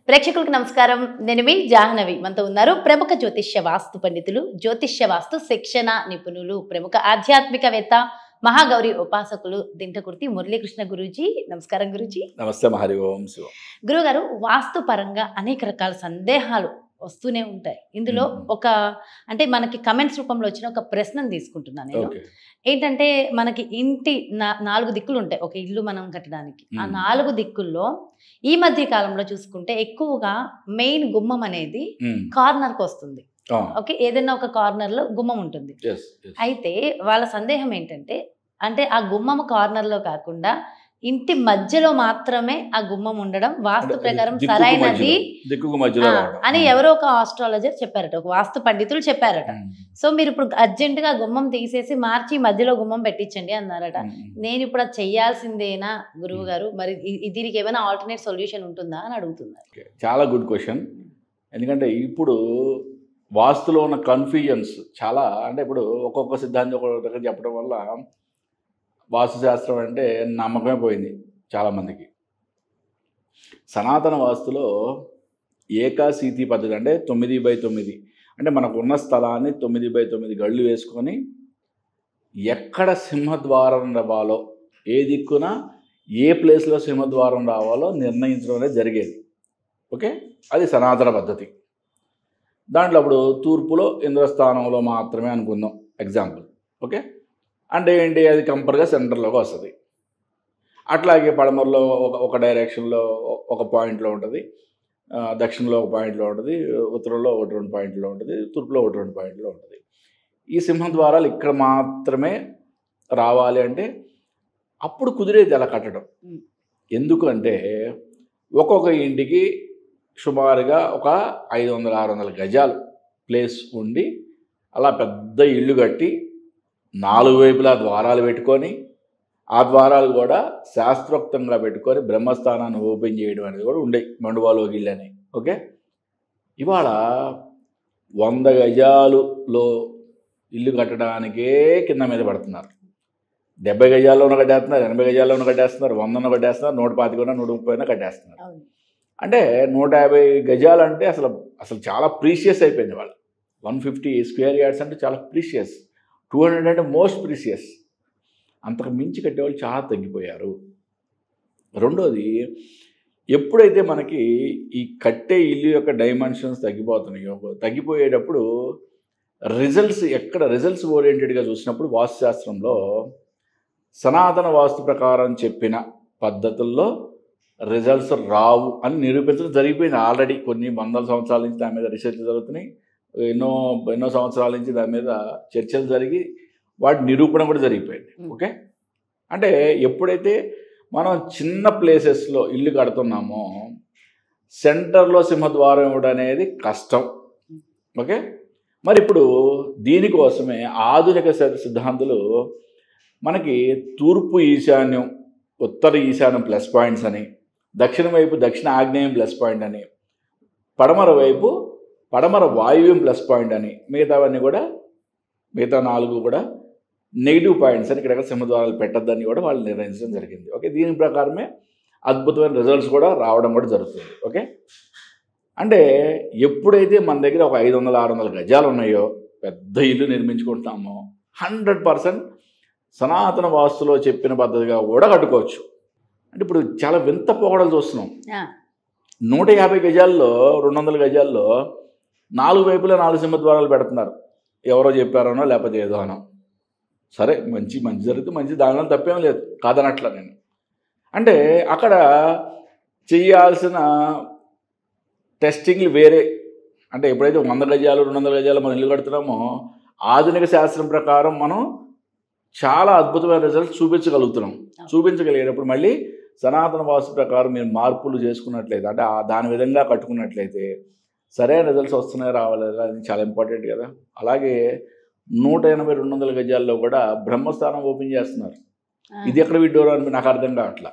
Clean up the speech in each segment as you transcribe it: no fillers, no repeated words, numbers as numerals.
ప్రేక్షకులకు నమస్కారం. నేను మీ జాహ్నవి. మనతో ఉన్నారు ప్రముఖ జ్యోతిష్య వాస్తు పండితులు, జ్యోతిష్య వాస్తు శిక్షణ నిపుణులు, ప్రముఖ ఆధ్యాత్మికవేత్త, మహాగౌరి ఉపాసకులు దింటకుర్తి మురళీకృష్ణ గురూజీ. నమస్కారం గురూజీ. నమస్తే మహరి ఓం శివ. గురుగారు, వాస్తు పరంగా అనేక రకాల సందేహాలు వస్తూనే ఉంటాయి. ఇందులో ఒక అంటే మనకి కమెంట్స్ రూపంలో వచ్చిన ఒక ప్రశ్నను తీసుకుంటున్నాను నేను. ఏంటంటే మనకి ఇంటి 4 దిక్కులు ఉంటాయి ఒక ఇల్లు మనం కట్టడానికి. ఆ 4 దిక్కుల్లో ఈ మధ్య కాలంలో చూసుకుంటే ఎక్కువగా మెయిన్ గుమ్మం అనేది కార్నర్కి వస్తుంది. ఓకే, ఏదైనా ఒక కార్నర్ లో గుమ్మం ఉంటుంది. అయితే వాళ్ళ సందేహం ఏంటంటే, అంటే ఆ గుమ్మం కార్నర్ లో కాకుండా ఇంటి మధ్యలో మాత్రమే ఆ గుమ్మం ఉండడం వాస్తు ప్రకారం సరైనది అని ఎవరో ఒక ఆస్ట్రాలజర్ చెప్పారట, ఒక వాస్తు పండితులు చెప్పారట. సో మీరు ఇప్పుడు అర్జెంట్ గా గుమ్మం తీసేసి మార్చి మధ్యలో గుమ్మం పెట్టించండి అన్నారట. నేను ఇప్పుడు అది చెయ్యాల్సిందేనా గురువు గారు? మరి దీనికి ఏమైనా ఆల్టర్నేట్ సొల్యూషన్ ఉంటుందా అని అడుగుతున్నారు. చాలా గుడ్ క్వశ్చన్. ఎందుకంటే ఇప్పుడు వాస్తులో ఉన్న కన్ఫ్యూజన్స్ చాలా, అంటే ఇప్పుడు ఒక్కొక్క సిద్ధాంతం ఒక్కొక్క రకంగా చెప్పడం వల్ల వాస్తుశాస్త్రం అంటే నమ్మకమే పోయింది చాలామందికి. సనాతన వాస్తులో ఏకాశీతి పద్ధతి, అంటే 9x9, అంటే మనకు ఉన్న స్థలాన్ని 9x9 గళ్ళు వేసుకొని ఎక్కడ సింహద్వారం రావాలో, ఏ దిక్కున ఏ ప్లేస్లో సింహద్వారం రావాలో నిర్ణయించడం అనేది జరిగేది. ఓకే, అది సనాతన పద్ధతి. దాంట్లో అప్పుడు తూర్పులో ఇంద్రస్థానంలో మాత్రమే అనుకుందాం ఎగ్జాంపుల్. ఓకే, అంటే ఏంటి, అది కంపల్గా సెంటర్లోకి వస్తుంది. అట్లాగే పడమరలో ఒక డైరెక్షన్లో ఒక పాయింట్లో ఉంటుంది, దక్షిణలో ఒక పాయింట్లో ఉంటుంది, ఉత్తరంలో 1-2 పాయింట్లో ఉంటుంది, తూర్పులో 1-2 పాయింట్లో ఉంటుంది. ఈ సింహద్వారాలు ఇక్కడ మాత్రమే రావాలి అంటే అప్పుడు కుదిరేది అలా కట్టడం. ఎందుకంటే ఒక్కొక్క ఇంటికి సుమారుగా ఒక 500-600 గజాలు ప్లేస్ ఉండి అలా పెద్ద ఇల్లు కట్టి 4 వైపులా ద్వారాలు పెట్టుకొని, ఆ ద్వారాలు కూడా శాస్త్రోక్తంగా పెట్టుకొని బ్రహ్మస్థానాన్ని ఓపెన్ చేయడం అనేది కూడా ఉండే మండువాలో ఇల్లు అని. ఓకే, ఇవాళ 100 గజాలులో ఇల్లు కట్టడానికే కింద మీద పడుతున్నారు. 70 గజాల్లోనూ కట్టేస్తున్నారు, 80 గజాల్లోనూ కట్టేస్తున్నారు, 100 కట్టేస్తున్నారు, 125 130 కట్టేస్తున్నారు. అంటే 150 గజాలు అంటే అసలు చాలా ప్రీషియస్ అయిపోయింది వాళ్ళు. 150 స్క్వేర్ యార్డ్స్ అంటే చాలా ప్రీషియస్. 200 అంటే మోస్ట్ ప్రీషియస్. అంతకు మించి కట్టేవాళ్ళు చాలా తగ్గిపోయారు. రెండోది, ఎప్పుడైతే మనకి ఈ కట్టే ఇల్లు యొక్క డైమెన్షన్స్ తగ్గిపోతున్నాయో, తగ్గిపోయేటప్పుడు రిజల్ట్స్ ఓరియంటెడ్గా చూసినప్పుడు వాస్తుశాస్త్రంలో సనాతన వాస్తు ప్రకారం చెప్పిన పద్ధతుల్లో రిజల్ట్స్ రావు అని నిరూపించడం జరిగిపోయింది ఆల్రెడీ. కొన్ని వందల సంవత్సరాల నుంచి దాని మీద రీసెర్చ్ జరుగుతున్నాయి. ఎన్నో సంవత్సరాల నుంచి దాని మీద చర్చలు జరిగి వాటి నిరూపణ కూడా జరిగిపోయింది. ఓకే, అంటే ఎప్పుడైతే మనం చిన్న ప్లేసెస్లో ఇల్లు కడుతున్నామో సెంటర్లో సింహద్వారం ఇవ్వడం అనేది కష్టం. ఓకే, మరి ఇప్పుడు దీనికోసమే ఆధునిక సిద్ధాంతులు మనకి తూర్పు ఈశాన్యం, ఉత్తర ఈశాన్యం ప్లస్ పాయింట్స్ అని, దక్షిణ వైపు దక్షిణ ఆగ్నేయం ప్లస్ పాయింట్ అని, పడమర వైపు పడమర వాయువ్యం ప్లస్ పాయింట్ అని, మిగతా 4 కూడా నెగిటివ్ పాయింట్స్ అని, ఇక్కడ సింహద్వారాలు పెట్టద్దని కూడా వాళ్ళు నిర్ణయించడం జరిగింది. ఓకే, దీని ప్రకారమే అద్భుతమైన రిజల్ట్స్ కూడా రావడం కూడా జరుగుతుంది. ఓకే, అంటే ఎప్పుడైతే మన దగ్గర ఒక 500-600 గజాలు ఉన్నాయో, పెద్ద ఇల్లు నిర్మించుకుంటున్నామో 100% సనాతన వాస్తులో చెప్పిన పద్ధతిగా కూడా కట్టుకోవచ్చు. అంటే ఇప్పుడు చాలా వింత పోకడలు చూస్తున్నాం. 150 గజాల్లో 200 గజాల్లో 4 వైపులా 4 సింహద్వారాలు పెడుతున్నారు. ఎవరో చెప్పారనో లేకపోతే ఏదో అనో. సరే, మంచి జరిగితే మంచి, దానిలో తప్పేం లేదు, కాదనట్లా నేను. అంటే అక్కడ చేయాల్సిన టెస్టింగ్లు వేరే. అంటే ఎప్పుడైతే 100 గజాలు 200 గజాలు మనం ఇల్లు కడుతున్నామో ఆధునిక శాస్త్రం ప్రకారం మనం చాలా అద్భుతమైన రిజల్ట్స్ చూపించగలిగేటప్పుడు మళ్ళీ సనాతన వాస్తు ప్రకారం మీరు మార్పులు చేసుకున్నట్లయితే, అంటే దాని విధంగా కట్టుకున్నట్లయితే సరైన రిజల్ట్స్ వస్తున్నాయి రావాలి, అది చాలా ఇంపార్టెంట్ కదా. అలాగే 180-200 గజాల్లో కూడా బ్రహ్మస్థానం ఓపెన్ చేస్తున్నారు. ఇది ఎక్కడ విడ్డోరో అని నాకు అర్థం కావట్లా.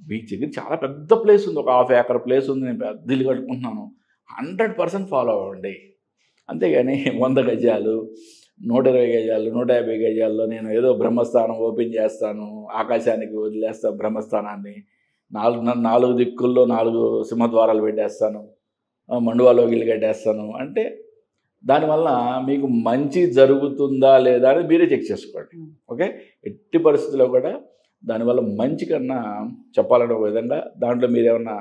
బీచ్ దగ్గర చాలా పెద్ద ప్లేస్ ఉంది, ఒక 1/2 acre ప్లేస్ ఉంది, నేను పెద్ద ఇల్లు కట్టుకుంటున్నాను. 100% ఫాలో అవ్వండి. అంతేగాని 100 గజాలు 120 గజాలు 150 గజాల్లో నేను ఏదో బ్రహ్మస్థానం ఓపెన్ చేస్తాను, ఆకాశానికి వదిలేస్తాను బ్రహ్మస్థానాన్ని, నాలుగు దిక్కుల్లో 4 సింహద్వారాలు పెట్టేస్తాను, మండువాలో ఇల్లు కట్టేస్తాను అంటే దానివల్ల మీకు మంచి జరుగుతుందా లేదా అని మీరే చెక్ చేసుకోండి. ఓకే, ఎట్టి పరిస్థితుల్లో కూడా దానివల్ల మంచి కన్నా చెప్పాలనే ఒక విధంగా దాంట్లో మీరు ఏమన్నా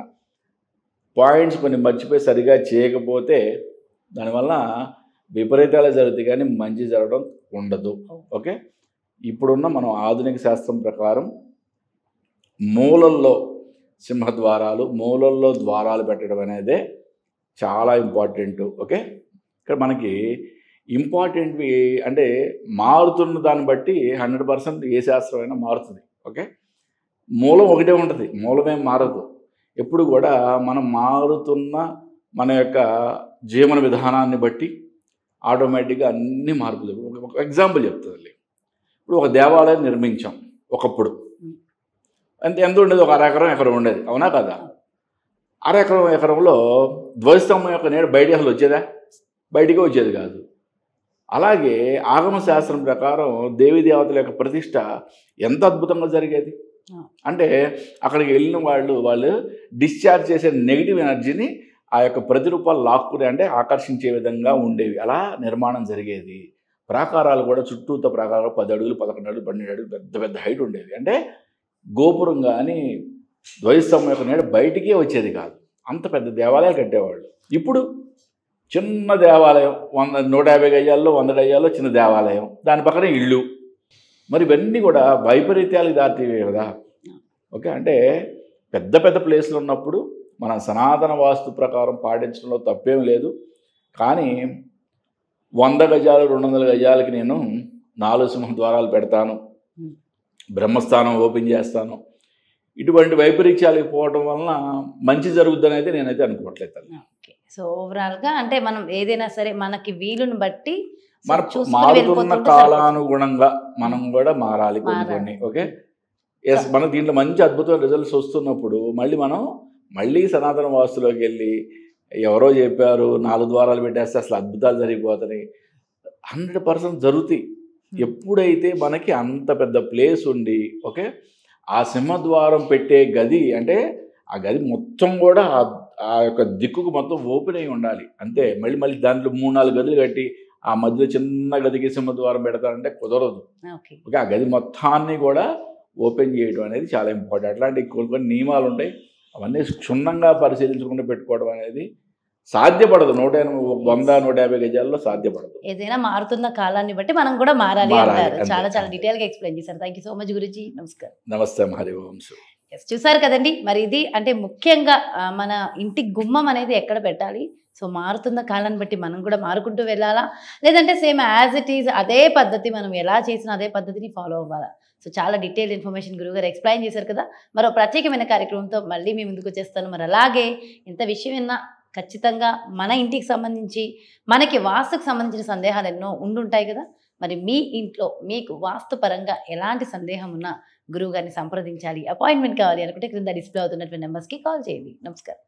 పాయింట్స్ కొన్ని మర్చిపోయి సరిగా చేయకపోతే దానివల్ల విపరీతాలు జరుగుతాయి కానీ మంచి జరగడం ఉండదు. ఓకే, ఇప్పుడున్న మనం ఆధునిక శాస్త్రం ప్రకారం మూలల్లో సింహద్వారాలు, మూలల్లో ద్వారాలు పెట్టడం అనేదే చాలా ఇంపార్టెంట్. ఓకే, ఇక్కడ మనకి ఇంపార్టెంట్వి అంటే మారుతున్న దాన్ని బట్టి 100% ఏ శాస్త్రమైనా మారుతుంది. ఓకే, మూలం ఒకటే ఉంటుంది, మూలమేం మారదు. ఎప్పుడు కూడా మనం మారుతున్న మన యొక్క జీవన విధానాన్ని బట్టి ఆటోమేటిక్గా అన్ని మార్పులు. ఒక ఎగ్జాంపుల్ చెప్తుంది. ఇప్పుడు ఒక దేవాలయం నిర్మించాం ఒకప్పుడు, ఎంత ఉండేది, ఒక ఎకరం ఉండేది, అవునా కదా? ఎకరంలో ధ్వజస్తంభం యొక్క నీడ బయటికి అసలు వచ్చేదా? బయటికి వచ్చేది కాదు. అలాగే ఆగమ శాస్త్రం ప్రకారం దేవీ దేవతల యొక్క ప్రతిష్ట ఎంత అద్భుతంగా జరిగేది అంటే అక్కడికి వెళ్ళిన వాళ్ళు డిశ్చార్జ్ చేసే నెగిటివ్ ఎనర్జీని ఆ యొక్క ప్రతిరూపాలు లాక్కునే అంటే ఆకర్షించే విధంగా ఉండేవి. అలా నిర్మాణం జరిగేది. ప్రాకారాలు కూడా చుట్టూత ప్రాకారాలు 10 అడుగులు, 11 అడుగులు, 12 అడుగులు పెద్ద పెద్ద హైట్ ఉండేవి. అంటే గోపురం కానీ ధ్వజస్తంభం యొక్క నీడ బయటికే వచ్చేది కాదు. అంత పెద్ద దేవాలయాలు కట్టేవాళ్ళు. ఇప్పుడు చిన్న దేవాలయం 150 గజాల్లో 100 గజాల్లో చిన్న దేవాలయం, దాని పక్కన ఇళ్ళు. మరి ఇవన్నీ కూడా వైపరీత్యాలకు దారితీవే కదా. ఓకే, అంటే పెద్ద పెద్ద ప్లేస్లు ఉన్నప్పుడు మన సనాతన వాస్తు ప్రకారం పాటించడంలో తప్పేం లేదు. కానీ 100 గజాలు 200 గజాలకి నేను 4 సింహద్వారాలు పెడతాను, బ్రహ్మస్థానం ఓపెన్ చేస్తాను, ఇటువంటి వైపరీత్యాలకు పోవడం వలన మంచి జరుగుతుందని అయితే నేనైతే అనుకోవట్లేదు. సో ఓవరాల్గా అంటే మనం ఏదైనా సరే మనకి వీలుని బట్టి మారుతున్న కాలానుగుణంగా మనం కూడా మారాలి కొన్ని. ఓకే, ఎస్, మన దీంట్లో మంచి అద్భుతమైన రిజల్ట్స్ వస్తున్నప్పుడు మళ్ళీ సనాతన వాస్తులోకి వెళ్ళి ఎవరో చెప్పారు 4 ద్వారాలు పెట్టేస్తే అసలు అద్భుతాలు జరిగిపోతాయి 100% జరుగుతాయి. ఎప్పుడైతే మనకి అంత పెద్ద ప్లేస్ ఉండి, ఓకే, ఆ సింహద్వారం పెట్టే గది అంటే ఆ గది మొత్తం కూడా ఆ యొక్క దిక్కుకు మొత్తం ఓపెన్ అయి ఉండాలి. అంతే. మళ్ళీ దాంట్లో 3-4 గదులు కట్టి ఆ మధ్యలో చిన్న గదికి సింహద్వారం పెడతారంటే కుదరదు. ఓకే, ఆ గది మొత్తాన్ని కూడా ఓపెన్ చేయడం అనేది చాలా ఇంపార్టెంట్. అట్లాంటి కొన్ని నియమాలు ఉంటాయి, అవన్నీ క్షుణ్ణంగా పరిశీలించకుండా పెట్టుకోవడం అనేది సాధ్యపడదు. 100-150 గజాల్లో సాధ్యపడదు. ఏదైనా మారుతున్న కాలాన్ని బట్టి మనం కూడా మారాలి అంటారు. చాలా డీటెయిల్గా ఎక్స్ప్లెయిన్ చేశారు. Thank you so much Guruji. నమస్కారం. నమస్తే మహాదేవంశు. చూసారు కదండి, మరి ఇది అంటే ముఖ్యంగా మన ఇంటి గుమ్మం అనేది ఎక్కడ పెట్టాలి, సో మారుతున్న కాలాన్ని బట్టి మనం కూడా మారుకుంటూ వెళ్ళాలా, లేదంటే సేమ్ యాజ్ ఇట్ ఈజ్ అదే పద్ధతి మనం ఎలా చేసినా అదే పద్ధతిని ఫాలో అవ్వాలా. సో చాలా డీటెయిల్ ఇన్ఫర్మేషన్ గురువుగారు ఎక్స్ప్లెయిన్ చేశారు కదా. మరో ప్రత్యేకమైన కార్యక్రమంతో మళ్ళీ మీ ముందుకు వచ్చేస్తాను. మరి అలాగే ఎంత విషయం విన్నా ఖచ్చితంగా మన ఇంటికి సంబంధించి మనకి వాస్తుకు సంబంధించిన సందేహాలు ఎన్నో ఉండుంటాయి కదా. మరి మీ ఇంట్లో మీకు వాస్తు పరంగా ఎలాంటి సందేహం ఉన్నా గురువు గారిని సంప్రదించాలి, అపాయింట్మెంట్ కావాలి అనుకుంటే క్రింద డిస్ప్లే అవుతున్నటువంటి నెంబర్స్కి కాల్ చేయండి. నమస్కారం.